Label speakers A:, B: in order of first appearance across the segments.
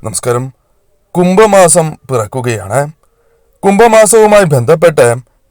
A: നമസ്കാരം. കുംഭമാസം പിറക്കുകയാണ്. കുംഭമാസവുമായി ബന്ധപ്പെട്ട്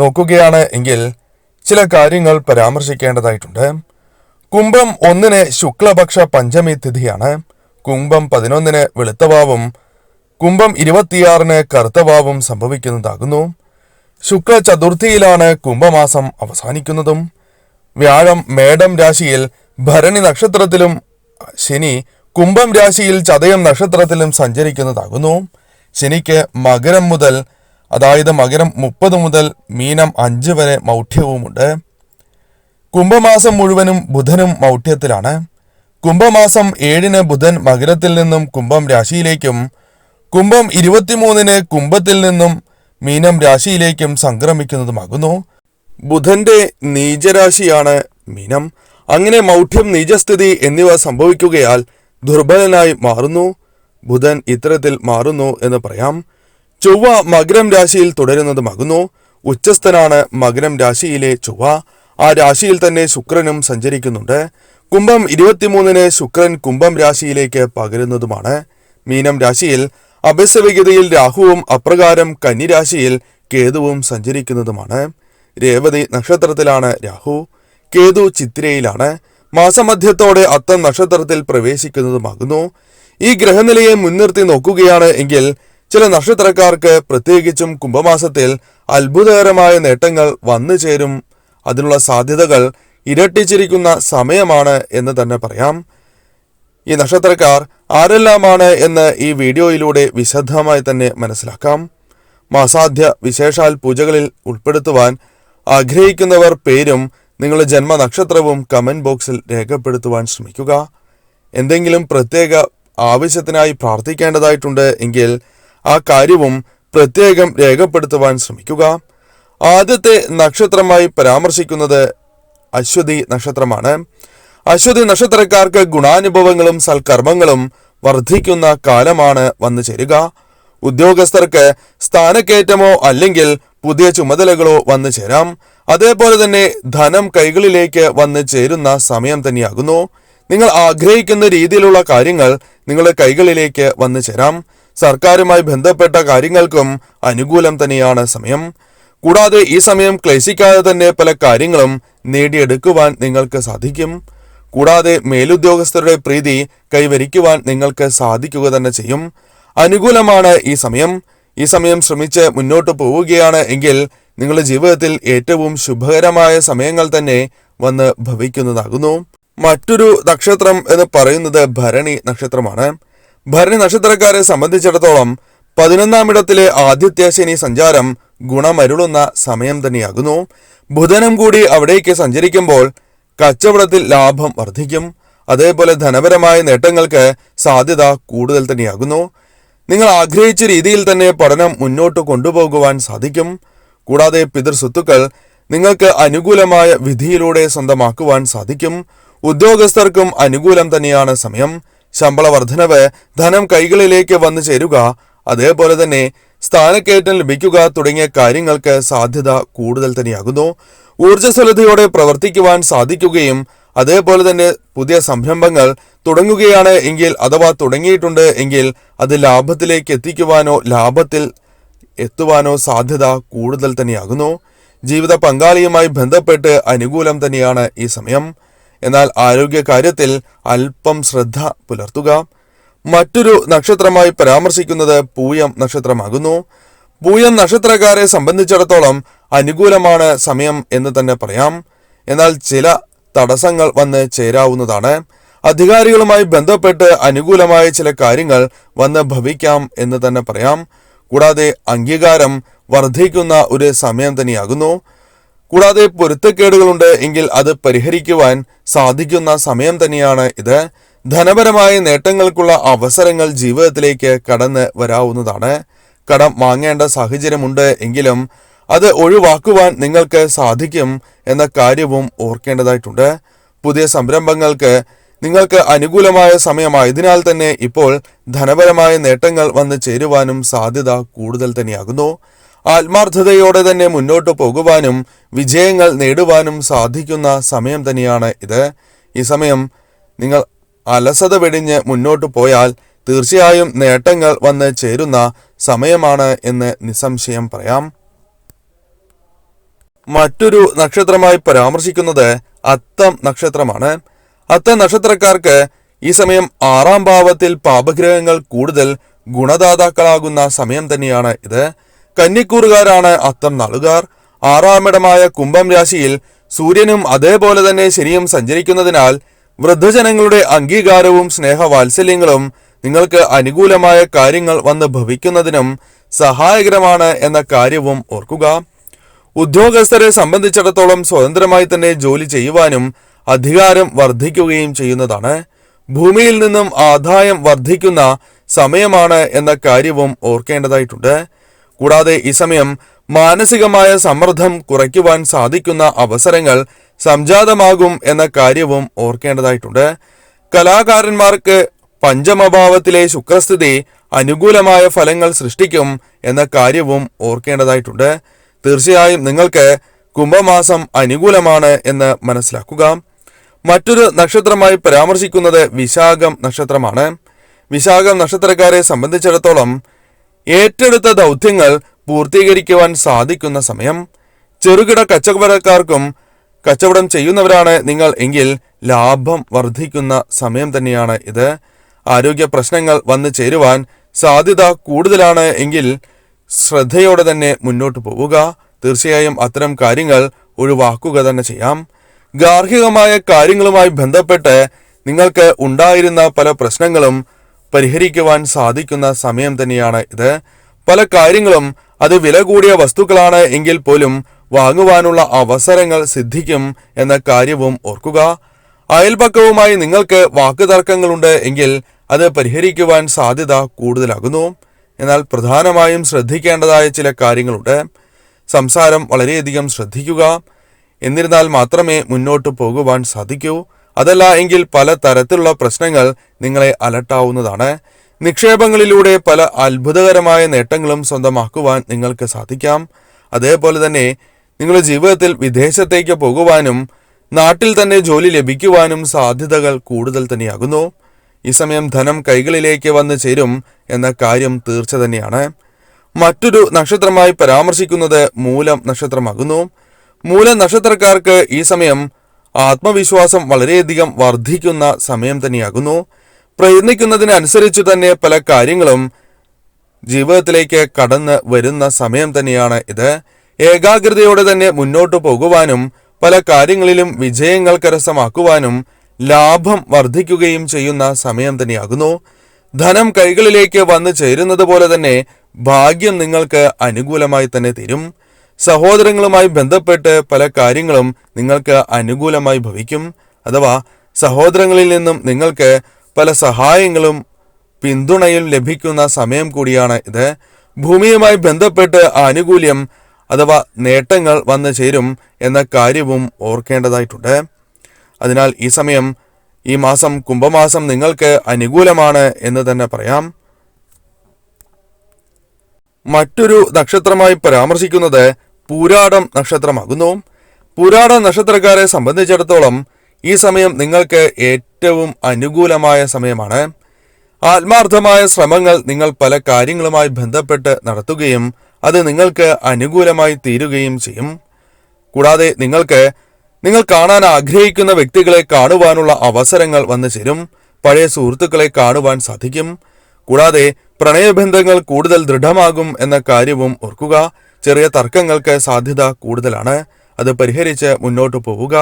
A: നോക്കുകയാണ് എങ്കിൽ ചില കാര്യങ്ങൾ പരാമർശിക്കേണ്ടതായിട്ടുണ്ട്. കുംഭം 1 ശുക്ലപക്ഷ പഞ്ചമി തിഥിയാണ്. കുംഭം 11 വെളുത്തവാവും കുംഭം 26 കറുത്തവാവും സംഭവിക്കുന്നതാകുന്നു. ശുക്ല ചതുർത്ഥിയിലാണ് കുംഭമാസം അവസാനിക്കുന്നതും. വ്യാഴം മേടം രാശിയിൽ ഭരണി നക്ഷത്രത്തിലും ശനി കുംഭം രാശിയിൽ ചതയം നക്ഷത്രത്തിലും സഞ്ചരിക്കുന്നതാകുന്നു. ശനിക്ക് മകരം മുതൽ, അതായത് മകരം 30 മുതൽ മീനം 5 വരെ മൗഢ്യവുമുണ്ട്. കുംഭമാസം മുഴുവനും ബുധനും മൗഢ്യത്തിലാണ്. കുംഭമാസം 7 ബുധൻ മകരത്തിൽ നിന്നും കുംഭം രാശിയിലേക്കും കുംഭം 23 കുംഭത്തിൽ നിന്നും മീനം രാശിയിലേക്കും സംക്രമിക്കുന്നതുമാകുന്നു. ബുധന്റെ നീചരാശിയാണ് മീനം. അങ്ങനെ മൗഢ്യം, നീചസ്ഥിതി എന്നിവ സംഭവിക്കുകയാൽ ദുർബലനായി മാറുന്നു. ബുധൻ ഇത്തരത്തിൽ മാറുന്നു എന്ന് പറയാം. ചൊവ്വ മകരം രാശിയിൽ തുടരുന്നതുമാകുന്നു. ഉച്ചസ്ഥനാണ് മകരം രാശിയിലെ ചൊവ്വ. ആ രാശിയിൽ തന്നെ ശുക്രനും സഞ്ചരിക്കുന്നുണ്ട്. കുംഭം 23 ശുക്രൻ കുംഭം രാശിയിലേക്ക് പകരുന്നതുമാണ്. മീനം രാശിയിൽ അഭ്യസ്തവിഗതിയിൽ രാഹുവും അപ്രകാരം കന്നിരാശിയിൽ കേതുവും സഞ്ചരിക്കുന്നതുമാണ്. രേവതി നക്ഷത്രത്തിലാണ് രാഹു. കേതു ചിത്തിരയിലാണ്. മാസമധ്യത്തോടെ അത്തം നക്ഷത്രത്തിൽ പ്രവേശിക്കുന്നതുമാകുന്നു. ഈ ഗ്രഹനിലയെ മുൻനിർത്തി നോക്കുകയാണ് എങ്കിൽ ചില നക്ഷത്രക്കാർക്ക്, പ്രത്യേകിച്ചും കുംഭമാസത്തിൽ അത്ഭുതകരമായ നേട്ടങ്ങൾ വന്നു ചേരും. അതിനുള്ള സാധ്യതകൾ ഇരട്ടിച്ചിരിക്കുന്ന സമയമാണ് എന്ന് തന്നെ പറയാം. ഈ നക്ഷത്രക്കാർ ആരെല്ലാമാണ് എന്ന് ഈ വീഡിയോയിലൂടെ വിശദമായി തന്നെ മനസ്സിലാക്കാം. മാസാദ്യ വിശേഷാൽ പൂജകളിൽ ഉൾപ്പെടുത്തുവാൻ ആഗ്രഹിക്കുന്നവർ പേരും നിങ്ങളുടെ ജന്മനക്ഷത്രവും കമന്റ് ബോക്സിൽ രേഖപ്പെടുത്തുവാൻ ശ്രമിക്കുക. എന്തെങ്കിലും പ്രത്യേക ആവശ്യത്തിനായി പ്രാർത്ഥിക്കേണ്ടതായിട്ടുണ്ട് എങ്കിൽ ആ കാര്യവും പ്രത്യേകം രേഖപ്പെടുത്തുവാൻ ശ്രമിക്കുക. ആദ്യത്തെ നക്ഷത്രമായി പരാമർശിക്കുന്നത് അശ്വതി നക്ഷത്രമാണ്. അശ്വതി നക്ഷത്രക്കാർക്ക് ഗുണാനുഭവങ്ങളും സൽക്കർമ്മങ്ങളും വർദ്ധിക്കുന്ന കാലമാണ് വന്നു ചേരുക. ഉദ്യോഗസ്ഥർക്ക് സ്ഥാനക്കയറ്റമോ അല്ലെങ്കിൽ പുതിയ ചുമതലകളോ വന്നു ചേരാം. അതേപോലെ തന്നെ ധനം കൈകളിലേക്ക് വന്ന് ചേരുന്ന സമയം തന്നെയാകുന്നു. നിങ്ങൾ ആഗ്രഹിക്കുന്ന രീതിയിലുള്ള കാര്യങ്ങൾ നിങ്ങളുടെ കൈകളിലേക്ക് വന്നു ചേരാം. സർക്കാരുമായി ബന്ധപ്പെട്ട കാര്യങ്ങൾക്കും അനുകൂലം തന്നെയാണ് സമയം. കൂടാതെ ഈ സമയം ക്ലേശിക്കാതെ തന്നെ പല കാര്യങ്ങളും നേടിയെടുക്കുവാൻ നിങ്ങൾക്ക് സാധിക്കും. കൂടാതെ മേലുദ്യോഗസ്ഥരുടെ പ്രീതി കൈവരിക്കുവാൻ നിങ്ങൾക്ക് സാധിക്കുക തന്നെ ചെയ്യും. അനുകൂലമാണ് ഈ സമയം. ഈ സമയം ശ്രമിച്ച് മുന്നോട്ട് പോവുകയാണ് എങ്കിൽ നിങ്ങളുടെ ജീവിതത്തിൽ ഏറ്റവും ശുഭകരമായ സമയങ്ങൾ തന്നെ വന്ന് ഭവിക്കുന്നതാകുന്നു. മറ്റൊരു നക്ഷത്രം എന്ന് പറയുന്നത് ഭരണി നക്ഷത്രമാണ്. ഭരണി നക്ഷത്രക്കാരെ സംബന്ധിച്ചിടത്തോളം 11ാം ഇടത്തിലെ ആദിത്യ ശനി സഞ്ചാരം ഗുണമരുളുന്ന സമയം തന്നെയാകുന്നു. ബുധനും കൂടി അവിടേക്ക് സഞ്ചരിക്കുമ്പോൾ കച്ചവടത്തിൽ ലാഭം വർദ്ധിക്കും. അതേപോലെ ധനപരമായ നേട്ടങ്ങൾക്ക് സാധ്യത കൂടുതൽ തന്നെയാകുന്നു. നിങ്ങൾ ആഗ്രഹിച്ച രീതിയിൽ തന്നെ പഠനം മുന്നോട്ട് കൊണ്ടുപോകുവാൻ സാധിക്കും. കൂടാതെ പിതൃസ്വത്തുക്കൾ നിങ്ങൾക്ക് അനുകൂലമായ വിധിയിലൂടെ സ്വന്തമാക്കുവാൻ സാധിക്കും. ഉദ്യോഗസ്ഥർക്കും അനുകൂലം തന്നെയാണ് സമയം. ശമ്പള വർധനവ്, ധനം കൈകളിലേക്ക് വന്നു ചേരുക, അതേപോലെ തന്നെ സ്ഥാനക്കയറ്റം ലഭിക്കുക തുടങ്ങിയ കാര്യങ്ങൾക്ക് സാധ്യത കൂടുതൽ തന്നെയാകുന്നു. ഊർജ്ജസ്വലതയോടെ പ്രവർത്തിക്കുവാൻ സാധിക്കുകയും അതേപോലെ തന്നെ പുതിയ സംരംഭങ്ങൾ തുടങ്ങുകയാണ് എങ്കിൽ അഥവാ തുടങ്ങിയിട്ടുണ്ട് എങ്കിൽ അത് ലാഭത്തിലേക്ക് എത്തിക്കുവാനോ ലാഭത്തിൽ എത്തുവാനോ സാധ്യത കൂടുതൽ തന്നെയാകുന്നു. ജീവിത പങ്കാളിയുമായി ബന്ധപ്പെട്ട് അനുകൂലം തന്നെയാണ് ഈ സമയം. എന്നാൽ ആരോഗ്യ കാര്യത്തിൽ അല്പം ശ്രദ്ധ പുലർത്തുക. മറ്റൊരു നക്ഷത്രമായി പരാമർശിക്കുന്നത് പൂയം നക്ഷത്രമാകുന്നു. പൂയം നക്ഷത്രക്കാരെ സംബന്ധിച്ചിടത്തോളം അനുകൂലമാണ് സമയം എന്ന് തന്നെ പറയാം. എന്നാൽ ചില തടസ്സങ്ങൾ വന്ന് ചേരാവുന്നതാണ്. അധികാരികളുമായി ബന്ധപ്പെട്ട് അനുകൂലമായ ചില കാര്യങ്ങൾ വന്ന് ഭവിക്കാം എന്ന് തന്നെ പറയാം. കൂടാതെ അംഗീകാരം വർദ്ധിക്കുന്ന ഒരു സമയം തന്നെയാകുന്നു. കൂടാതെ പൊരുത്തക്കേടുകളുണ്ട് എങ്കിൽ അത് പരിഹരിക്കുവാൻ സാധിക്കുന്ന സമയം തന്നെയാണ് ഇത്. ധനപരമായ നേട്ടങ്ങൾക്കുള്ള അവസരങ്ങൾ ജീവിതത്തിലേക്ക് കടന്ന് വരാവുന്നതാണ്. കടം വാങ്ങേണ്ട സാഹചര്യമുണ്ട് എങ്കിലും അത് ഒഴിവാക്കുവാൻ നിങ്ങൾക്ക് സാധിക്കും എന്ന കാര്യവും ഓർക്കേണ്ടതായിട്ടുണ്ട്. പുതിയ സംരംഭങ്ങൾക്ക് നിങ്ങൾക്ക് അനുകൂലമായ സമയമായതിനാൽ തന്നെ ഇപ്പോൾ ധനപരമായ നേട്ടങ്ങൾ വന്നു ചേരുവാനും സാധ്യത കൂടുതൽ തന്നെയാകുന്നു. ആത്മാർത്ഥതയോടെ തന്നെ മുന്നോട്ട് പോകുവാനും വിജയങ്ങൾ നേടുവാനും സാധിക്കുന്ന സമയം തന്നെയാണ് ഇത്. ഈ സമയം നിങ്ങൾ അലസത വെടിഞ്ഞ് മുന്നോട്ട് പോയാൽ തീർച്ചയായും നേട്ടങ്ങൾ വന്ന് ചേരുന്ന സമയമാണ് എന്ന് നിസ്സംശയം പറയാം. മറ്റൊരു നക്ഷത്രമായി പരാമർശിക്കുന്നത് അത്തം നക്ഷത്രമാണ്. അത്തം നക്ഷത്രക്കാർക്ക് ഈ സമയം 6ാം ഭാവത്തിൽ പാപഗ്രഹങ്ങൾ കൂടുതൽ ഗുണദാതാക്കളാകുന്ന സമയം തന്നെയാണ് ഇത്. കന്നിക്കൂറുകാരാണ് അത്തം നാളുകാർ. 6ാമിടമായ കുംഭം രാശിയിൽ സൂര്യനും അതേപോലെ തന്നെ ശനിയും സഞ്ചരിക്കുന്നതിനാൽ വൃദ്ധജനങ്ങളുടെ അംഗീകാരവും സ്നേഹവാത്സല്യങ്ങളും നിങ്ങൾക്ക് അനുകൂലമായ കാര്യങ്ങൾ വന്ന് ഭവിക്കുന്നതിനും സഹായകരമാണ് എന്ന കാര്യവും ഓർക്കുക. ഉദ്യോഗസ്ഥരെ സംബന്ധിച്ചിടത്തോളം സ്വതന്ത്രമായി തന്നെ ജോലി ചെയ്യുവാനും അധികാരം വർദ്ധിക്കുകയും ചെയ്യുന്നതാണ്. ഭൂമിയിൽ നിന്നും ആദായം വർദ്ധിക്കുന്ന സമയമാണ് എന്ന കാര്യവും ഓർക്കേണ്ടതായിട്ടുണ്ട്. കൂടാതെ ഈ സമയം മാനസികമായ സമ്മർദ്ദം കുറയ്ക്കുവാൻ സാധിക്കുന്ന അവസരങ്ങൾ സംജാതമാകും എന്ന കാര്യവും ഓർക്കേണ്ടതായിട്ടുണ്ട്. കലാകാരന്മാർക്ക് പഞ്ചമഭാവത്തിലെ ശുക്രസ്ഥിതി അനുകൂലമായ ഫലങ്ങൾ സൃഷ്ടിക്കും എന്ന കാര്യവും ഓർക്കേണ്ടതായിട്ടുണ്ട്. തീർച്ചയായും നിങ്ങൾക്ക് കുംഭമാസം അനുകൂലമാണ് എന്ന് മനസ്സിലാക്കുക. മറ്റൊരു നക്ഷത്രമായി പരാമർശിക്കുന്നത് വിശാഖം നക്ഷത്രമാണ്. വിശാഖം നക്ഷത്രക്കാരെ സംബന്ധിച്ചിടത്തോളം ഏറ്റെടുത്ത ദൗത്യങ്ങൾ പൂർത്തീകരിക്കുവാൻ സാധിക്കുന്ന സമയം. ചെറുകിട കച്ചവടക്കാർക്കും കച്ചവടം ചെയ്യുന്നവരാണ് നിങ്ങൾ എങ്കിൽ ലാഭം വർദ്ധിക്കുന്ന സമയം തന്നെയാണ് ഇത്. ആരോഗ്യ പ്രശ്നങ്ങൾ വന്നു ചേരുവാൻ സാധ്യത കൂടുതലാണ് എങ്കിൽ ശ്രദ്ധയോടെ തന്നെ മുന്നോട്ട് പോവുക. തീർച്ചയായും അത്തരം കാര്യങ്ങൾ ഒഴിവാക്കുക തന്നെ ചെയ്യാം. ഗാർഹികമായ കാര്യങ്ങളുമായി ബന്ധപ്പെട്ട് നിങ്ങൾക്ക് ഉണ്ടായിരുന്ന പല പ്രശ്നങ്ങളും പരിഹരിക്കുവാൻ സാധിക്കുന്ന സമയം തന്നെയാണ് ഇത്. പല കാര്യങ്ങളും അത് വില കൂടിയ വസ്തുക്കളാണ് എങ്കിൽ പോലും വാങ്ങുവാനുള്ള അവസരങ്ങൾ സിദ്ധിക്കും എന്ന കാര്യവും ഓർക്കുക. അയൽപക്കവുമായി നിങ്ങൾക്ക് വാക്കുതർക്കങ്ങളുണ്ട് എങ്കിൽ അത് പരിഹരിക്കുവാൻ സാധ്യത കൂടുതലാകുന്നു. എന്നാൽ പ്രധാനമായും ശ്രദ്ധിക്കേണ്ടതായ ചില കാര്യങ്ങളുണ്ട്. സംസാരം വളരെയധികം ശ്രദ്ധിക്കുക. എന്നിരുന്നാൽ മാത്രമേ മുന്നോട്ട് പോകുവാൻ സാധിക്കൂ. അതല്ല എങ്കിൽ പല തരത്തിലുള്ള പ്രശ്നങ്ങൾ നിങ്ങളെ അലട്ടാവുന്നതാണ്. നിക്ഷേപങ്ങളിലൂടെ പല അത്ഭുതകരമായ നേട്ടങ്ങളും സ്വന്തമാക്കുവാൻ നിങ്ങൾക്ക് സാധിക്കാം. അതേപോലെ തന്നെ നിങ്ങളുടെ ജീവിതത്തിൽ വിദേശത്തേക്ക് പോകുവാനും നാട്ടിൽ തന്നെ ജോലി ലഭിക്കുവാനും സാധ്യതകൾ കൂടുതൽ തന്നെയാകുന്നു. ഈ സമയം ധനം കൈകളിലേക്ക് വന്നു ചേരും എന്ന കാര്യം തീർച്ച തന്നെയാണ്. മറ്റൊരു നക്ഷത്രമായി പരാമർശിക്കുന്നത് മൂലം നക്ഷത്രമാകുന്നു. മൂലം നക്ഷത്രക്കാർക്ക് ഈ സമയം ആത്മവിശ്വാസം വളരെയധികം വർദ്ധിക്കുന്ന സമയം തന്നെയാകുന്നു. പ്രയത്നിക്കുന്നതിനനുസരിച്ച് തന്നെ പല കാര്യങ്ങളും ജീവിതത്തിലേക്ക് കടന്ന് വരുന്ന സമയം തന്നെയാണ് ഇത്. ഏകാഗ്രതയോടെ തന്നെ മുന്നോട്ട് പോകുവാനും പല കാര്യങ്ങളിലും വിജയങ്ങൾ കരസ്ഥമാക്കുവാനും ലാഭം വർദ്ധിക്കുകയും ചെയ്യുന്ന സമയം തന്നെയാകുന്നു. ധനം കൈകളിലേക്ക് വന്നു ചേരുന്നത് പോലെ തന്നെ ഭാഗ്യം നിങ്ങൾക്ക് അനുകൂലമായി തന്നെ തീരും. സഹോദരങ്ങളുമായി ബന്ധപ്പെട്ട് പല കാര്യങ്ങളും നിങ്ങൾക്ക് അനുകൂലമായി ഭവിക്കും. അഥവാ സഹോദരങ്ങളിൽ നിന്നും നിങ്ങൾക്ക് പല സഹായങ്ങളും പിന്തുണയും ലഭിക്കുന്ന സമയം കൂടിയാണ് ഇത്. ഭൂമിയുമായി ബന്ധപ്പെട്ട് ആനുകൂല്യം അഥവാ നേട്ടങ്ങൾ വന്നു ചേരും എന്ന കാര്യവും ഓർക്കേണ്ടതായിട്ടുണ്ട്. അതിനാൽ ഈ സമയം, ഈ മാസം, കുംഭമാസം നിങ്ങൾക്ക് അനുകൂലമാണ് എന്ന് തന്നെ പറയാം. മറ്റൊരു നക്ഷത്രമായി പരാമർശിക്കുന്നത് പൂരാടം നക്ഷത്രമാകുന്നു. പൂരാടം നക്ഷത്രക്കാരെ സംബന്ധിച്ചിടത്തോളം ഈ സമയം നിങ്ങൾക്ക് ഏറ്റവും അനുകൂലമായ സമയമാണ്. ആത്മാർത്ഥമായ ശ്രമങ്ങൾ നിങ്ങൾ പല കാര്യങ്ങളുമായി ബന്ധപ്പെട്ട് നടത്തുകയും അത് നിങ്ങൾക്ക് അനുകൂലമായി തീരുകയും ചെയ്യും. കൂടാതെ നിങ്ങൾ കാണാൻ ആഗ്രഹിക്കുന്ന വ്യക്തികളെ കാണുവാനുള്ള അവസരങ്ങൾ വന്നു ചേരും. പഴയ സുഹൃത്തുക്കളെ കാണുവാൻ സാധിക്കും. കൂടാതെ പ്രണയബന്ധങ്ങൾ കൂടുതൽ ദൃഢമാകും എന്ന കാര്യവും ഓർക്കുക. ചെറിയ തർക്കങ്ങൾക്ക് സാധ്യത കൂടുതലാണ്. അത് പരിഹരിച്ച് മുന്നോട്ട് പോവുക.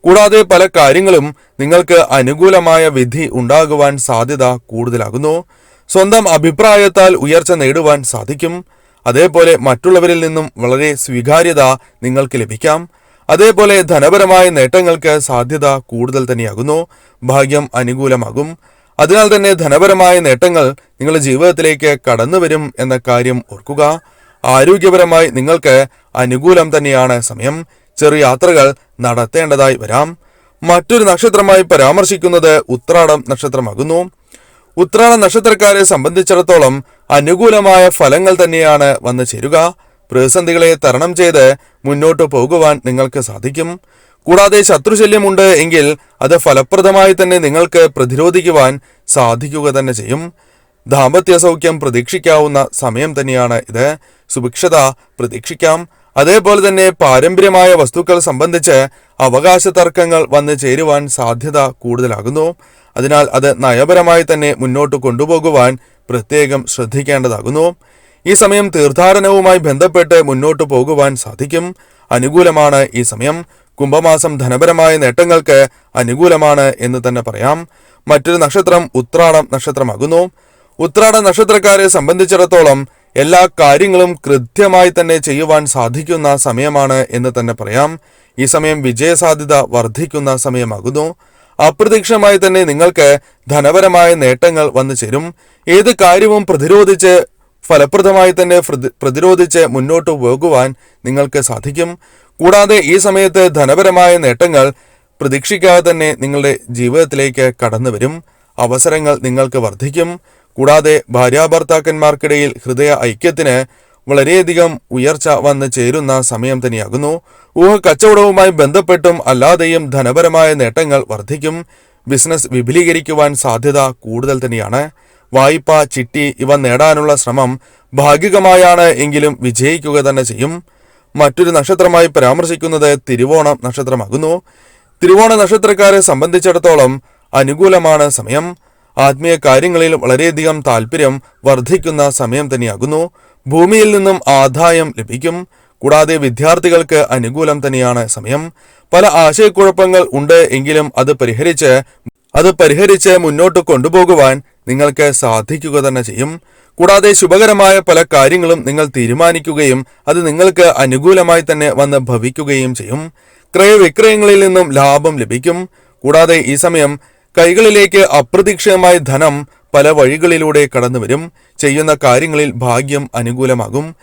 A: കൂടാതെ പല കാര്യങ്ങളും നിങ്ങൾക്ക് അനുകൂലമായ വിധി ഉണ്ടാകുവാൻ സാധ്യത കൂടുതലാകുന്നു. സ്വന്തം അഭിപ്രായത്താൽ ഉയർച്ച നേടുവാൻ സാധിക്കും. അതേപോലെ മറ്റുള്ളവരിൽ നിന്നും വളരെ സ്വീകാര്യത നിങ്ങൾക്ക് ലഭിക്കാം. അതേപോലെ ധനപരമായ നേട്ടങ്ങൾക്ക് സാധ്യത കൂടുതൽ തന്നെയാകുന്നു. ഭാഗ്യം അനുകൂലമാകും. അതിനാൽ തന്നെ ധനപരമായ നേട്ടങ്ങൾ നിങ്ങളുടെ ജീവിതത്തിലേക്ക് കടന്നു വരും എന്ന കാര്യം ഓർക്കുക. ആരോഗ്യപരമായി നിങ്ങൾക്ക് അനുകൂലം തന്നെയാണ് സമയം. ചെറു യാത്രകൾ നടത്തേണ്ടതായി വരാം. മറ്റൊരു നക്ഷത്രമായി പരാമർശിക്കുന്നത് ഉത്രാടം നക്ഷത്രമാകുന്നു. ഉത്രാടം നക്ഷത്രക്കാരെ സംബന്ധിച്ചിടത്തോളം അനുകൂലമായ ഫലങ്ങൾ തന്നെയാണ് വന്നു ചേരുക. പ്രതിസന്ധികളെ തരണം ചെയ്ത് മുന്നോട്ട് പോകുവാൻ നിങ്ങൾക്ക് സാധിക്കും. കൂടാതെ ശത്രുശല്യമുണ്ട് എങ്കിൽ അത് ഫലപ്രദമായി തന്നെ നിങ്ങൾക്ക് പ്രതിരോധിക്കുവാൻ സാധിക്കുക തന്നെ ചെയ്യും. ദാമ്പത്യ സൗഖ്യം പ്രതീക്ഷിക്കാവുന്ന സമയം തന്നെയാണ് ഇത്. സുഭിക്ഷത പ്രതീക്ഷിക്കാം. അതേപോലെ തന്നെ പാരമ്പര്യമായ വസ്തുക്കൾ സംബന്ധിച്ച് അവകാശ തർക്കങ്ങൾ വന്നു ചേരുവാൻ സാധ്യത കൂടുതലാകുന്നു. അതിനാൽ അത് നയപരമായി തന്നെ മുന്നോട്ട് കൊണ്ടുപോകുവാൻ പ്രത്യേകം ശ്രദ്ധിക്കേണ്ടതാകുന്നു. ഈ സമയം തീർത്ഥാടനവുമായി ബന്ധപ്പെട്ട് മുന്നോട്ട് പോകുവാൻ സാധിക്കും. അനുകൂലമാണ് ഈ സമയം. കുംഭമാസം ധനപരമായ നേട്ടങ്ങൾക്ക് അനുകൂലമാണ് എന്ന് തന്നെ പറയാം. മറ്റൊരു നക്ഷത്രം ഉത്രാടം നക്ഷത്രമാകുന്നു. ഉത്രാട നക്ഷത്രക്കാരെ സംബന്ധിച്ചിടത്തോളം എല്ലാ കാര്യങ്ങളും കൃത്യമായി തന്നെ ചെയ്യുവാൻ സാധിക്കുന്ന സമയമാണ് എന്ന് തന്നെ പറയാം. ഈ സമയം വിജയസാധ്യത വർദ്ധിക്കുന്ന സമയമാകുന്നു. അപ്രതീക്ഷിതമായി തന്നെ നിങ്ങൾക്ക് ധനപരമായ നേട്ടങ്ങൾ വന്നു ചേരും. ഏത് കാര്യവും ഫലപ്രദമായി തന്നെ പ്രതിരോധിച്ച് മുന്നോട്ട് പോകുവാൻ നിങ്ങൾക്ക് സാധിക്കും. കൂടാതെ ഈ സമയത്ത് ധനപരമായ നേട്ടങ്ങൾ പ്രതീക്ഷിക്കാതെ തന്നെ നിങ്ങളുടെ ജീവിതത്തിലേക്ക് കടന്നു വരും. അവസരങ്ങൾ നിങ്ങൾക്ക് വർദ്ധിക്കും. കൂടാതെ ഭാര്യാഭർത്താക്കന്മാർക്കിടയിൽ ഹൃദയ ഐക്യത്തിന് വളരെയധികം ഉയർച്ച വന്ന് ചേരുന്ന സമയം തന്നെയാകുന്നു. കച്ചവടവുമായി ബന്ധപ്പെട്ടും അല്ലാതെയും ധനപരമായ നേട്ടങ്ങൾ വർദ്ധിക്കും. ബിസിനസ് വിപുലീകരിക്കുവാൻ സാധ്യത കൂടുതൽ തന്നെയാണ്. വായ്പ, ചിട്ടി ഇവ നേടാനുള്ള ശ്രമം ഭാഗികമായാണ് എങ്കിലും വിജയിക്കുക തന്നെ ചെയ്യും. മറ്റൊരു നക്ഷത്രമായി പരാമർശിക്കുന്നത് തിരുവോണം നക്ഷത്രമാകുന്നു. തിരുവോണ നക്ഷത്രക്കാരെ സംബന്ധിച്ചിടത്തോളം അനുകൂലമാണ് സമയം. ആത്മീയ കാര്യങ്ങളിൽ വളരെയധികം താല്പര്യം വർദ്ധിക്കുന്ന സമയം തന്നെയാകുന്നു. ഭൂമിയിൽ നിന്നും ആദായം ലഭിക്കും. കൂടാതെ വിദ്യാർത്ഥികൾക്ക് അനുകൂലം തന്നെയാണ് സമയം. പല ആശയക്കുഴപ്പങ്ങൾ ഉണ്ട് എങ്കിലും അത് പരിഹരിച്ച് മുന്നോട്ട് കൊണ്ടുപോകുവാൻ നിങ്ങൾക്ക് സാധിക്കുക തന്നെ ചെയ്യും. കൂടാതെ ശുഭകരമായ പല കാര്യങ്ങളും നിങ്ങൾ തീരുമാനിക്കുകയും അത് നിങ്ങൾക്ക് അനുകൂലമായി തന്നെ വന്ന് ഭവിക്കുകയും ചെയ്യും. ക്രയവിക്രയങ്ങളിൽ നിന്നും ലാഭം ലഭിക്കും. കൂടാതെ ഈ സമയം കൈകളിലേക്ക് അപ്രതീക്ഷിതമായ ധനം പല വഴികളിലൂടെ കടന്നു വരും. ചെയ്യുന്ന കാര്യങ്ങളിൽ ഭാഗ്യം അനുകൂലമാകും.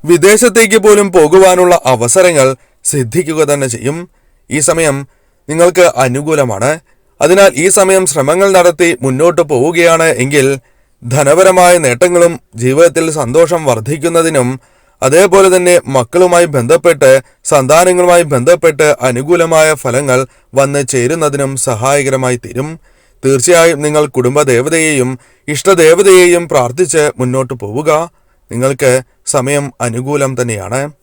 A: വിദേശത്തേക്ക് പോലും പോകുവാനുള്ള അവസരങ്ങൾ സിദ്ധിക്കുക തന്നെ ചെയ്യും. ഈ സമയം നിങ്ങൾക്ക് അനുകൂലമാണ്. അതിനാൽ ഈ സമയം ശ്രമങ്ങൾ നടത്തി മുന്നോട്ട് പോവുകയാണ് എങ്കിൽ ധനപരമായ നേട്ടങ്ങളും ജീവിതത്തിൽ സന്തോഷം വർദ്ധിക്കുന്നതിനും അതേപോലെ തന്നെ മക്കളുമായി ബന്ധപ്പെട്ട് സന്താനങ്ങളുമായി ബന്ധപ്പെട്ട് അനുകൂലമായ ഫലങ്ങൾ വന്ന് ചേരുന്നതിനും സഹായകരമായി തീരും. തീർച്ചയായും നിങ്ങൾ കുടുംബദേവതയെയും ഇഷ്ടദേവതയെയും പ്രാർത്ഥിച്ച് മുന്നോട്ട് പോവുക. നിങ്ങൾക്ക് സമയം അനുകൂലം തന്നെയാണ്.